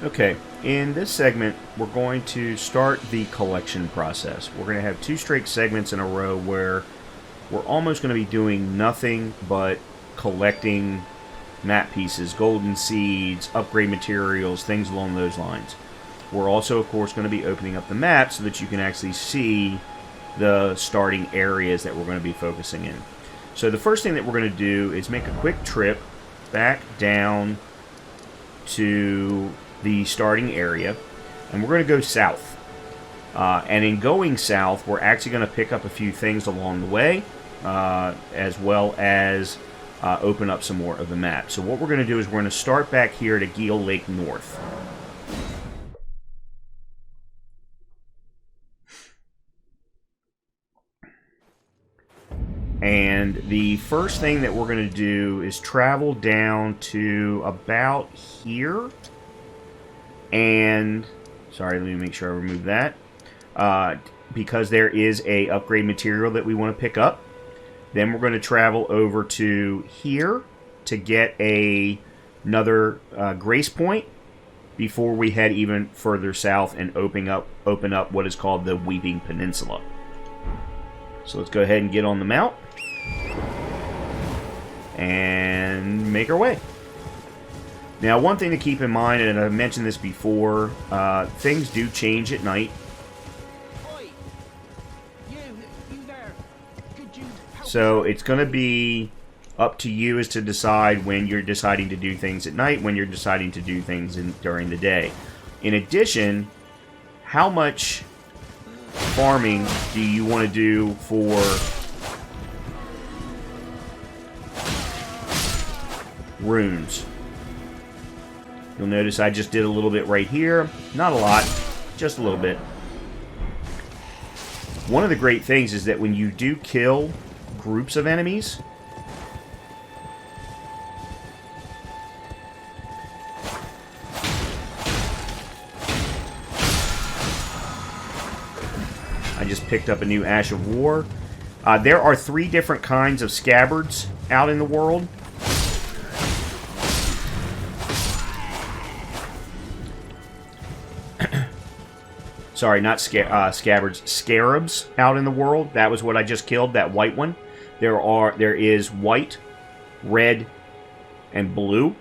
Okay, in this segment, we're going to start the collection process. We're going to have 2 straight segments in a row where we're almost going to be doing nothing but collecting map pieces, golden seeds, upgrade materials, things along those lines. We're also, of course, going to be opening up the map so that you can actually see the starting areas that we're going to be focusing in. So the first thing that we're going to do is make a quick trip back down to the starting area, and we're going to go south. And in going south, we're actually going to pick up a few things along the way, as well as open up some more of the map. So what we're going to do is we're going to start back here to Geel Lake North. And the first thing that we're going to do is travel down to about here. And, sorry, let me make sure I remove that. Because there is a upgrade material that we want to pick up. Then we're going to travel over to here to get another grace point before we head even further south and open up what is called the Weeping Peninsula. So let's go ahead and get on the mount and make our way. Now, one thing to keep in mind, and I've mentioned this before, things do change at night. So it's going to be up to you as to decide when you're deciding to do things at night, when you're deciding to do things during the day. In addition, how much farming do you want to do for runes? You'll notice I just did a little bit right here. Not a lot, just a little bit. One of the great things is that when you do kill groups of enemies, I just picked up a new Ash of War. There are 3 different kinds of scabbards out in the world. Sorry, not scabbards, scarabs out in the world. That was what I just killed, that white one. There is white, red, and blue.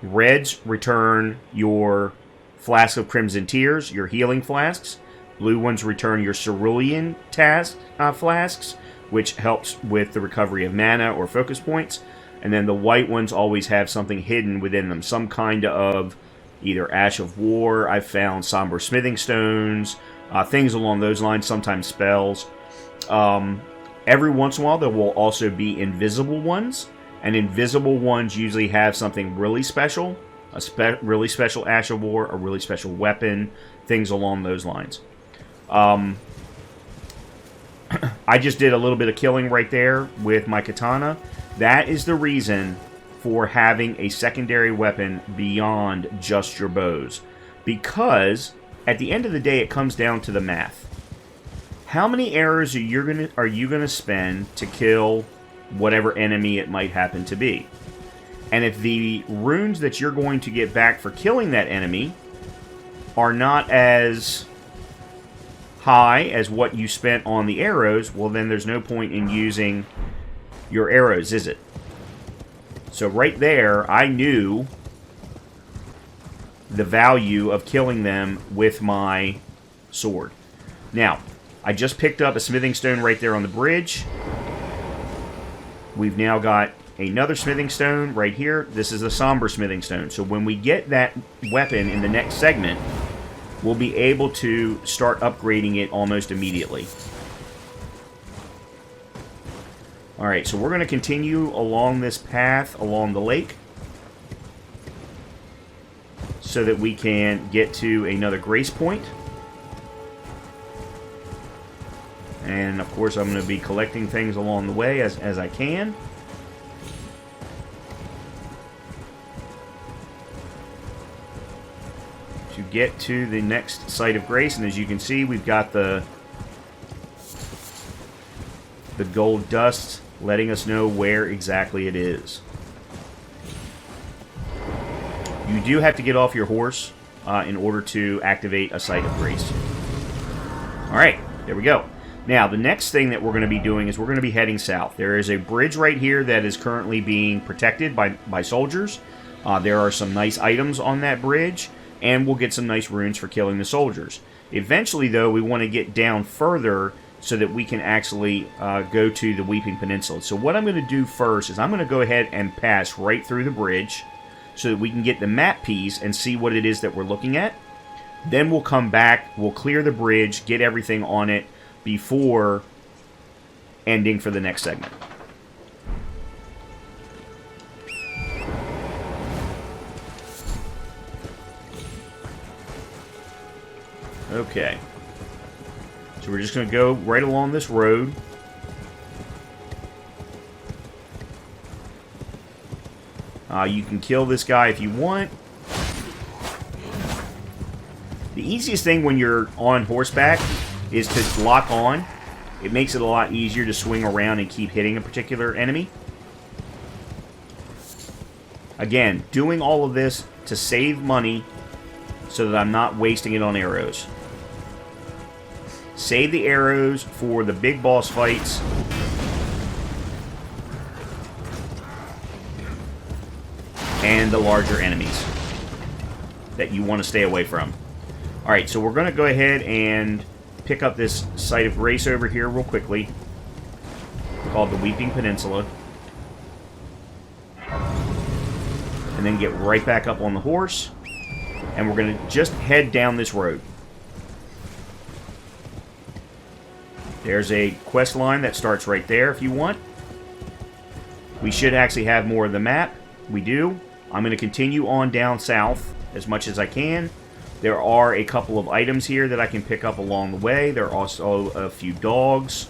Reds return your Flask of Crimson Tears, your healing flasks. Blue ones return your Cerulean flasks, which helps with the recovery of mana or focus points. And then the white ones always have something hidden within them, some kind of either Ash of War. I've found somber smithing stones, things along those lines, sometimes spells. Every once in a while there will also be invisible ones, and invisible ones usually have something really special, really special Ash of War, a really special weapon, things along those lines. I just did a little bit of killing right there with my katana. That is the reason for having a secondary weapon beyond just your bows. Because at the end of the day, it comes down to the math. How many arrows are you gonna spend to kill whatever enemy it might happen to be? And if the runes that you're going to get back for killing that enemy are not as high as what you spent on the arrows, well then there's no point in using your arrows, is it? So right there, I knew the value of killing them with my sword. Now, I just picked up a smithing stone right there on the bridge. We've now got another smithing stone right here. This is a somber smithing stone. So when we get that weapon in the next segment, we'll be able to start upgrading it almost immediately. Alright, so we're going to continue along this path along the lake so that we can get to another grace point. And of course I'm going to be collecting things along the way as I can. To get to the next site of grace, and as you can see, we've got the gold dust letting us know where exactly it is. You do have to get off your horse in order to activate a Site of Grace. Alright, there we go. Now, the next thing that we're going to be doing is we're going to be heading south. There is a bridge right here that is currently being protected by soldiers. There are some nice items on that bridge, and we'll get some nice runes for killing the soldiers. Eventually, though, we want to get down further so that we can actually go to the Weeping Peninsula. So what I'm going to do first is I'm going to go ahead and pass right through the bridge so that we can get the map piece and see what it is that we're looking at. Then we'll come back, we'll clear the bridge, get everything on it before ending for the next segment. Okay. So we're just going to go right along this road. You can kill this guy if you want. The easiest thing when you're on horseback is to lock on. It makes it a lot easier to swing around and keep hitting a particular enemy. Again, doing all of this to save money so that I'm not wasting it on arrows. Save the arrows for the big boss fights. And the larger enemies that you want to stay away from. Alright, so we're going to go ahead and pick up this Site of Grace over here real quickly, called the Weeping Peninsula. And then get right back up on the horse. And we're going to just head down this road. There's a quest line that starts right there if you want. We should actually have more of the map. We do. I'm going to continue on down south as much as I can. There are a couple of items here that I can pick up along the way. There are also a few dogs.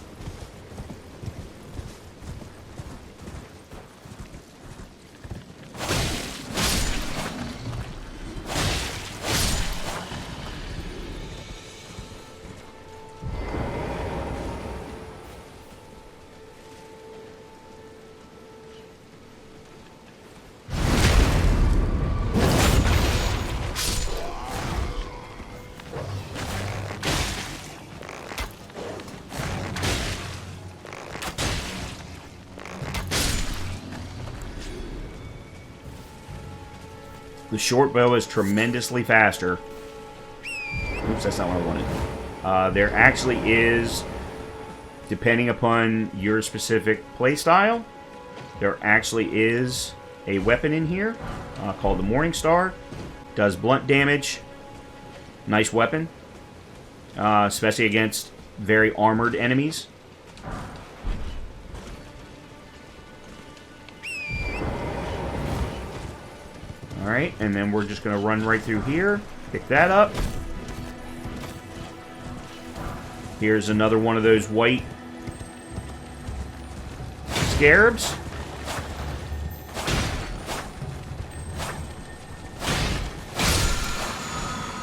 The short bow is tremendously faster. Oops, that's not what I wanted. There actually is, depending upon your specific playstyle, there actually is a weapon in here called the Morning Star. Does blunt damage. Nice weapon. Especially against very armored enemies. Alright, and then we're just going to run right through here. Pick that up. Here's another one of those white scarabs.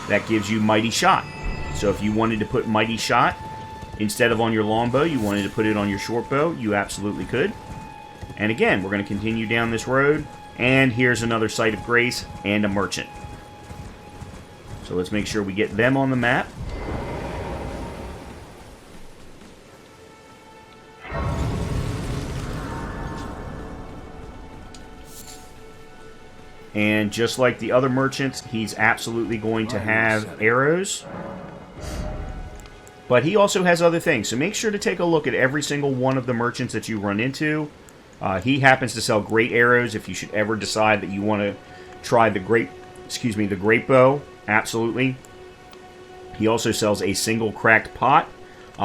That gives you Mighty Shot. So if you wanted to put Mighty Shot instead of on your longbow, you wanted to put it on your short bow, you absolutely could. And again, we're going to continue down this road. And here's another Site of Grace and a merchant. So let's make sure we get them on the map. And just like the other merchants, he's absolutely going to have arrows. But he also has other things. So make sure to take a look at every single one of the merchants that you run into. He happens to sell great arrows. If you should ever decide that you want to try the great bow, absolutely. He also sells a single cracked pot,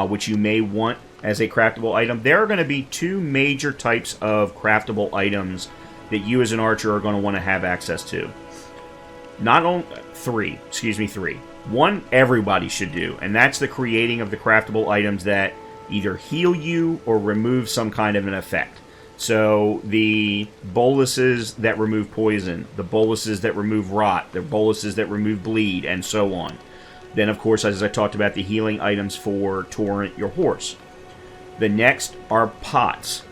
which you may want as a craftable item. There are going to be two major types of craftable items that you as an archer are going to want to have access to. Three. One everybody should do, and that's the creating of the craftable items that either heal you or remove some kind of an effect. So the boluses that remove poison, the boluses that remove rot, the boluses that remove bleed, and so on. Then, of course, as I talked about, the healing items for Torrent, your horse. The next are pots.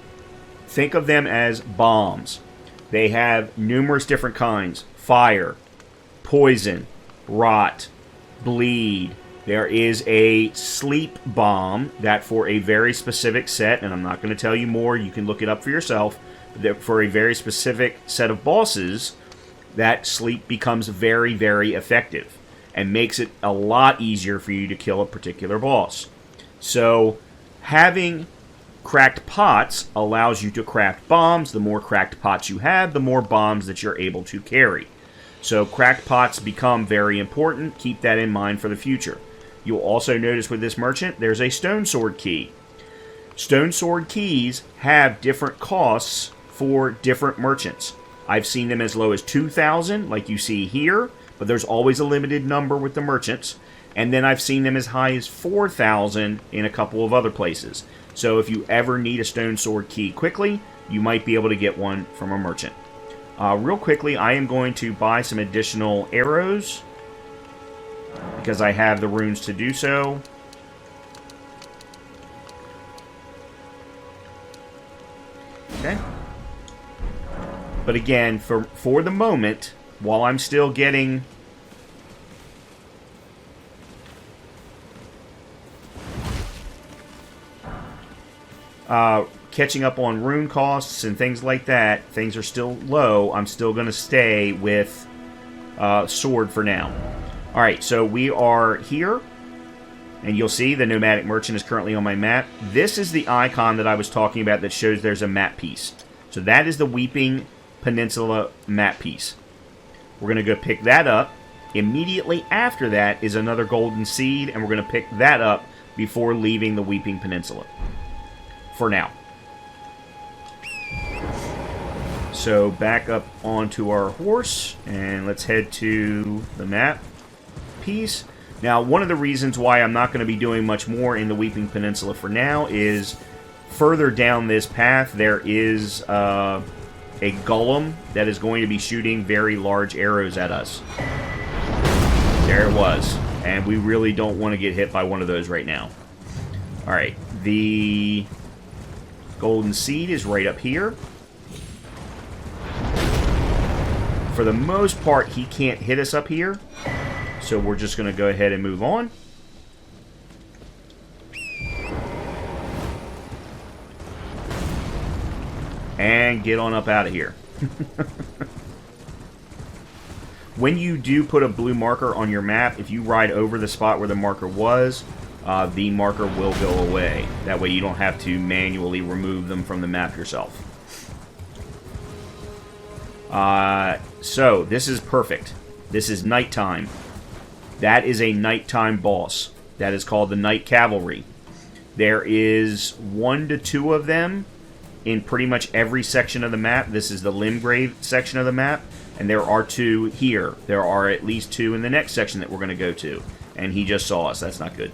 Think of them as bombs. They have numerous different kinds. Fire, poison, rot, bleed. There is a sleep bomb that for a very specific set, and I'm not going to tell you more, you can look it up for yourself, that for a very specific set of bosses, that sleep becomes very, very effective and makes it a lot easier for you to kill a particular boss. So having cracked pots allows you to craft bombs. The more cracked pots you have, the more bombs that you're able to carry. So cracked pots become very important. Keep that in mind for the future. You'll also notice with this merchant, there's a stone sword key. Stone sword keys have different costs for different merchants. I've seen them as low as 2,000, like you see here, but there's always a limited number with the merchants. And then I've seen them as high as 4,000 in a couple of other places. So if you ever need a stone sword key quickly, you might be able to get one from a merchant. Real quickly, I am going to buy some additional arrows, because I have the runes to do so. Okay. But again, for the moment, while I'm still getting catching up on rune costs and things like that, things are still low. I'm still going to stay with sword for now. Alright, so we are here, and you'll see the Nomadic Merchant is currently on my map. This is the icon that I was talking about that shows there's a map piece. So that is the Weeping Peninsula map piece. We're going to go pick that up. Immediately after that is another golden seed, and we're going to pick that up before leaving the Weeping Peninsula. For now. So back up onto our horse, and let's head to the map piece. Now, one of the reasons why I'm not going to be doing much more in the Weeping Peninsula for now is further down this path there is a golem that is going to be shooting very large arrows at us. There it was. And we really don't want to get hit by one of those right now. Alright, the golden seed is right up here. For the most part, he can't hit us up here. So we're just going to go ahead and move on. And get on up out of here. When you do put a blue marker on your map, if you ride over the spot where the marker was, the marker will go away. That way you don't have to manually remove them from the map yourself. So, this is perfect. This is nighttime. That is a nighttime boss. That is called the Night Cavalry. There is 1 to 2 of them in pretty much every section of the map. This is the Limgrave section of the map, and there are 2 here. There are at least 2 in the next section that we're going to go to. And he just saw us. That's not good,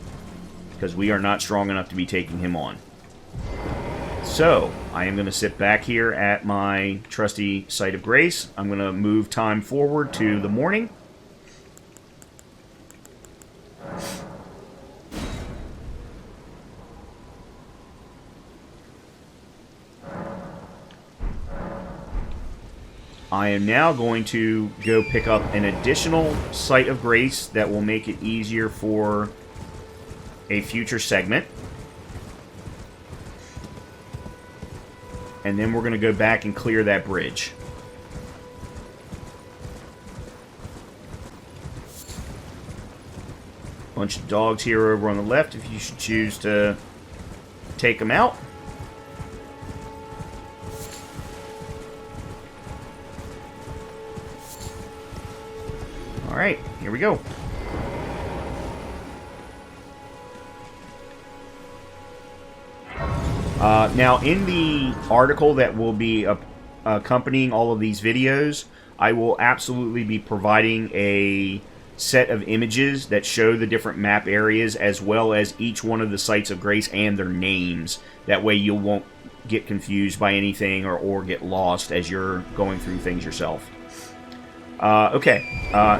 because we are not strong enough to be taking him on. So, I am going to sit back here at my trusty Site of Grace. I'm going to move time forward to the morning. I am now going to go pick up an additional Site of Grace that will make it easier for a future segment. And then we're going to go back and clear that bridge. Bunch of dogs here over on the left if you should choose to take them out. Alright, here we go. Now, in the article that will be accompanying all of these videos, I will absolutely be providing a set of images that show the different map areas as well as each one of the Sites of Grace and their names. That way you won't get confused by anything or get lost as you're going through things yourself. Okay. I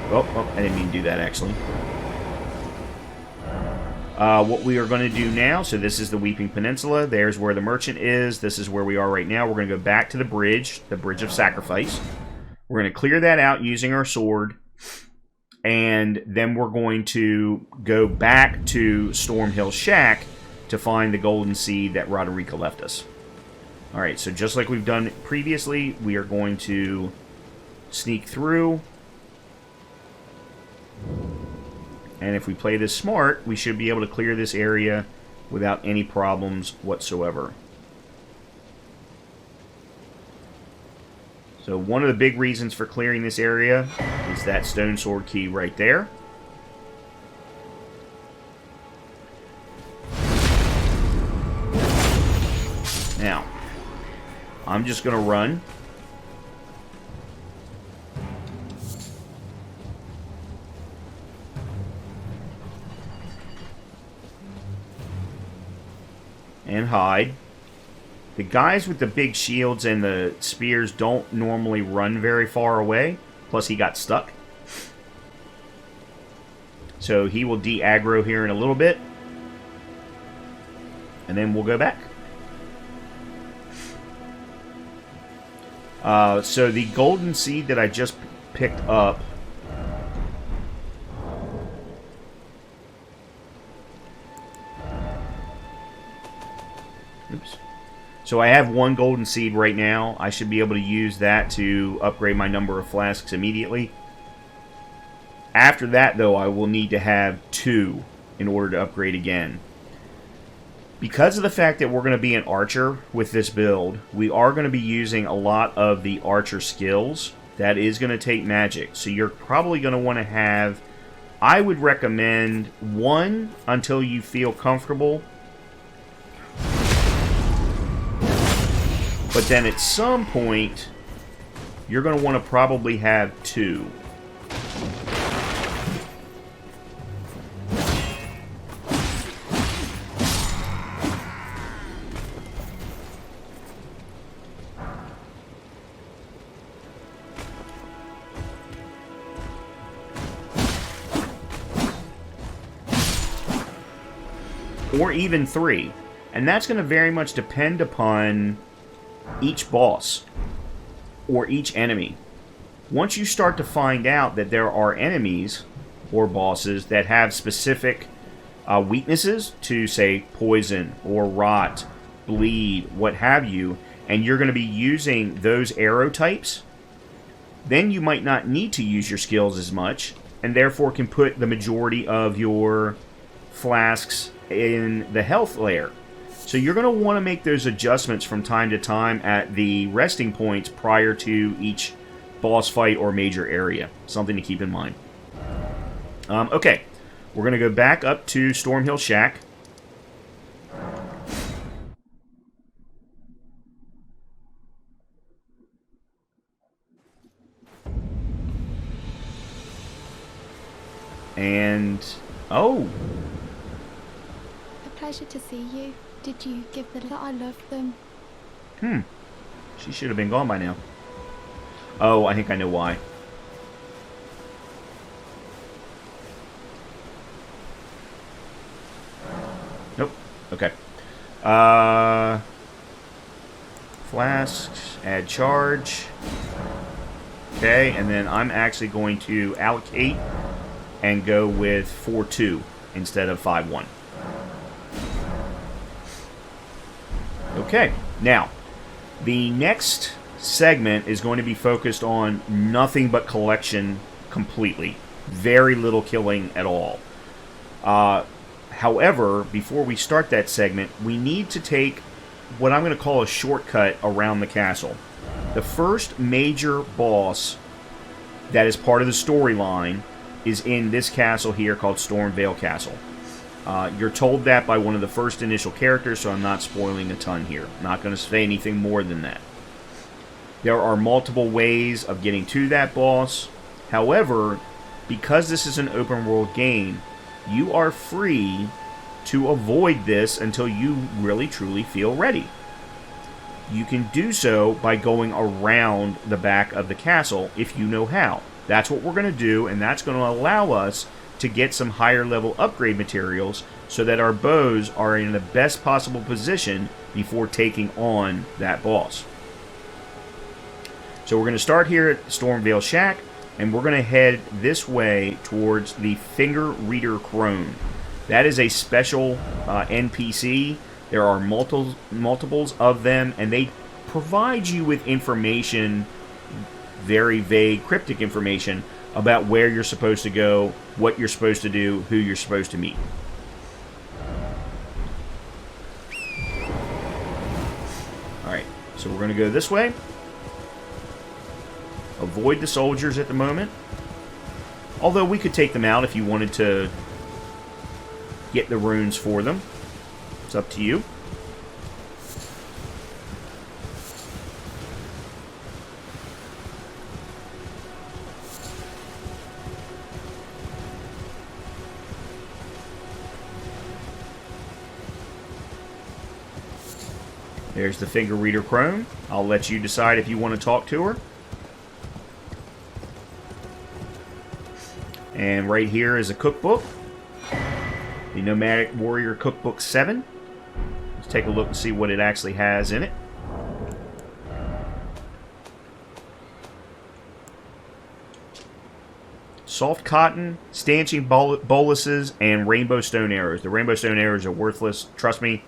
didn't mean to do that, actually. What we are going to do now, so this is the Weeping Peninsula. There's where the merchant is. This is where we are right now. We're going to go back to the Bridge of Sacrifice. We're going to clear that out using our sword. and then we're going to go back to Stormhill Shack to find the golden seed that Roderica left us. Alright, so just like we've done previously, we are going to sneak through. And if we play this smart, we should be able to clear this area without any problems whatsoever. So one of the big reasons for clearing this area is that stone sword key right there. Now, I'm just going to run. And hide. The guys with the big shields and the spears don't normally run very far away. Plus, he got stuck. So he will de-aggro here in a little bit. And then we'll go back. So the golden seed that I just picked up. Oops. So I have one golden seed right now. I should be able to use that to upgrade my number of flasks immediately. After that, though, I will need to have 2 in order to upgrade again. Because of the fact that we're going to be an archer with this build, we are going to be using a lot of the archer skills. That is going to take magic. So you're probably going to want to have, I would recommend 1 until you feel comfortable. But then at some point, you're going to want to probably have 2. Or even 3. And that's going to very much depend upon each boss or each enemy. Once you start to find out that there are enemies or bosses that have specific weaknesses to, say, poison or rot, bleed, what have you, and you're going to be using those arrow types, then you might not need to use your skills as much, and therefore can put the majority of your flasks in the health layer. So you're going to want to make those adjustments from time to time at the resting points prior to each boss fight or major area. Something to keep in mind. Okay, we're going to go back up to Stormhill Shack. And, oh! A pleasure to see you. Did you give the I love them? She should have been gone by now. Oh, I think I know why. Nope. Okay. Flasks, add charge. Okay, and then I'm actually going to allocate and go with 4-2 instead of 5-1. Okay, now, the next segment is going to be focused on nothing but collection completely. Very little killing at all. However, before we start that segment, we need to take what I'm going to call a shortcut around the castle. The first major boss that is part of the storyline is in this castle here called Stormvale Castle. You're told that by one of the first initial characters, so I'm not spoiling a ton here. I'm not going to say anything more than that. There are multiple ways of getting to that boss. However, because this is an open world game, you are free to avoid this until you really truly feel ready. You can do so by going around the back of the castle if you know how. That's what we're going to do, and that's going to allow us to get some higher level upgrade materials so that our bows are in the best possible position before taking on that boss. So we're going to start here at Stormvale Shack. and we're going to head this way towards the Finger Reader Crone. That is a special NPC. There are multiples of them, and they provide you with information, very vague, cryptic information, about where you're supposed to go, what you're supposed to do, who you're supposed to meet. Alright, so we're going to go this way. Avoid the soldiers at the moment. Although we could take them out if you wanted to get the runes for them. It's up to you. There's the Finger Reader Crone. I'll let you decide if you want to talk to her. And right here is a cookbook. The Nomadic Warrior Cookbook 7. Let's take a look and see what it actually has in it. Soft cotton, stanching boluses, and rainbow stone arrows. The rainbow stone arrows are worthless, trust me.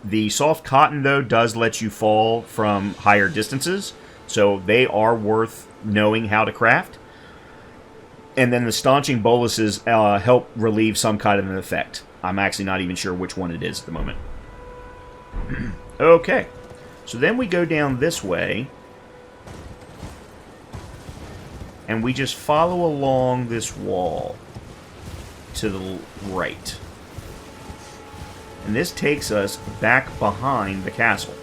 The soft cotton, though, does let you fall from higher distances, so they are worth knowing how to craft. And then the stanching boluses help relieve some kind of an effect. I'm actually not even sure which one it is at the moment. Okay, so then we go down this way, and we just follow along this wall to the right. And this takes us back behind the castle.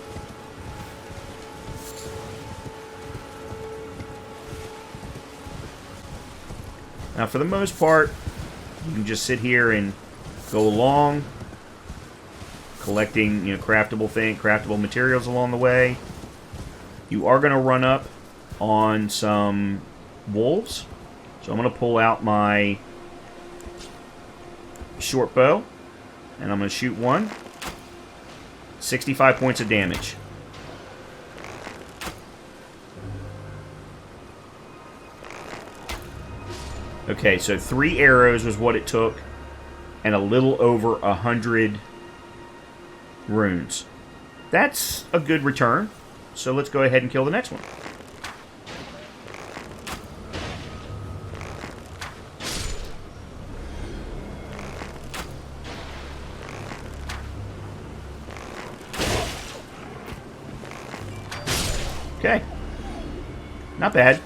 Now, for the most part, you can just sit here and go along, collecting, craftable materials along the way. You are going to run up on some wolves, so I'm going to pull out my short bow, and I'm going to shoot one. 65 points of damage. Okay, so 3 arrows was what it took, and a little over 100 runes. That's a good return, so let's go ahead and kill the next one. Okay. Not bad.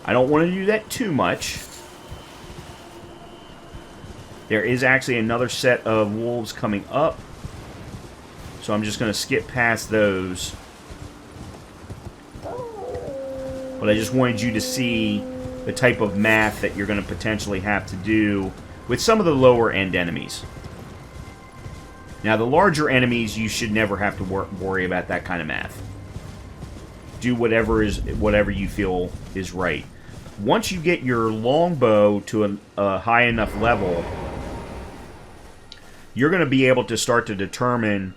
I don't want to do that too much. There is actually another set of wolves coming up, so I'm just going to skip past those. But I just wanted you to see the type of math that you're going to potentially have to do with some of the lower end enemies. Now, the larger enemies, you should never have to worry about that kind of math. Do whatever you feel is right. Once you get your longbow to a high enough level, you're going to be able to start to determine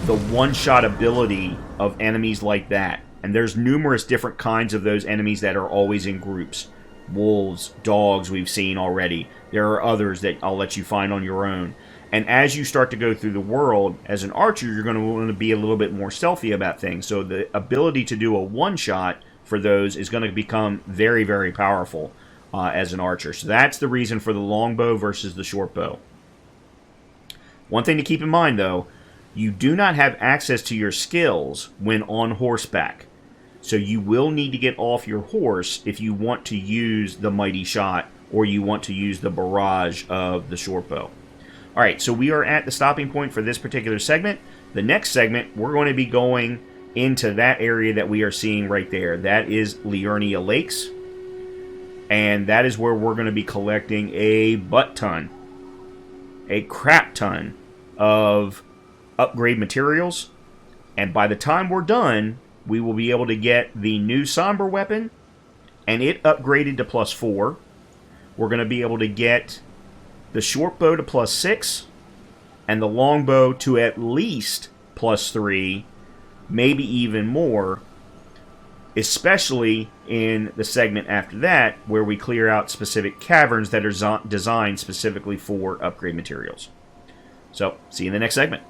the one-shot ability of enemies like that. And there's numerous different kinds of those enemies that are always in groups. Wolves, dogs we've seen already. There are others that I'll let you find on your own. And as you start to go through the world, as an archer, you're going to want to be a little bit more stealthy about things. So the ability to do a one-shot for those is going to become very, very powerful as an archer. So that's the reason for the longbow versus the short bow. One thing to keep in mind, though, you do not have access to your skills when on horseback. So you will need to get off your horse if you want to use the mighty shot or you want to use the barrage of the short bow. Alright, so we are at the stopping point for this particular segment. The next segment, we're going to be going into that area that we are seeing right there. That is Liurnia Lakes. And that is where we're going to be collecting a butt-ton, a crap-ton of upgrade materials. And by the time we're done, we will be able to get the new Somber weapon, and it upgraded to +4. We're going to be able to get the short bow to +6, and the longbow to at least +3, maybe even more, especially in the segment after that, where we clear out specific caverns that are designed specifically for upgrade materials. So, see you in the next segment.